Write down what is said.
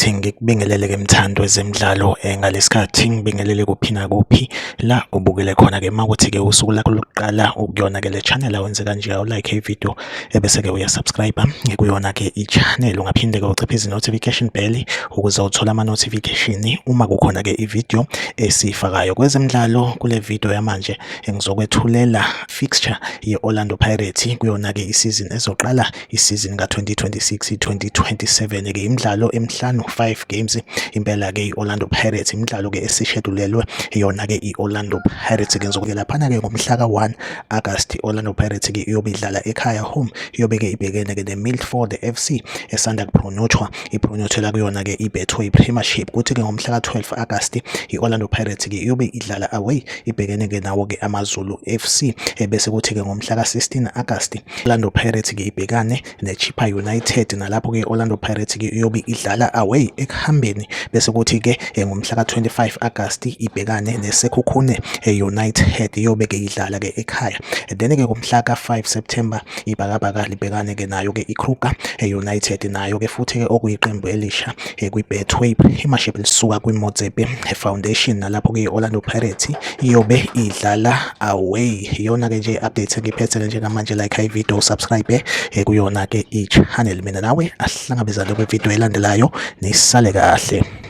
ngithi ngikubingelele ke mthando wezemidlalo ngalesikhathi ngibingelele kuphi nakuphi la ubukele khona ke makuthi ke usuku lakho lokuqala ukuyona ke le channel awenze kanje like ivideo ebese ke uya subscribe kuyona ke i-channel ungaphinde ke uciphe notification bell ukuze uthola ama notification uma kukhona ke ivideo esifakayo kwezemidlalo. Kule video yamanje ngizokwethulela fixture ye-Orlando Pirates kuyona ke isizini ezoqala isizini ka-2026-2027 ke imidlalo emihlanu 5 games impela ke i-Orlando Pirates imidlalo ke esishedulelwe yona ke i-Orlando Pirates ke ngizokuyela laphana ke ngomhla ka-1 August Orlando Pirates ke iyobe idlala ekhaya home iyobe ke ibhekene ke ne-Milford FC esanda kupromothwa ipromothela kuyona ke iBetway Premiership. Kuthi ke ngomhla ka-12 August i-Orlando Pirates ke iyobe idlala away ibhekene ke nawo ke AmaZulu FC bese kuthi ke ngomhla ka-16 August Orlando Pirates ke ibhekane neChippa United nalapho ke Orlando Pirates ke iyobe idlala away ekuhambeni bese kuthi ke ngomhla ka-25 August ibhekane neSekhukhune United iyobe ke idlala ke ekhaya. Then ke ngomhla ka-5 September ibhakabhaka libhekane ke nayo ke iKruger United nayo ke futhi ke okuyiqembu elisha kwiBetway Premiership lisuka kwiMotsepe Foundation nalapho ke Orlando Pirates iyobe idlala away. Iyona ke nje update ngiphethe njengamanje like ivideo subscribe kuyona ke i-channel mina nawe asihlangabezane kwivideo elandelayo nisale kahle.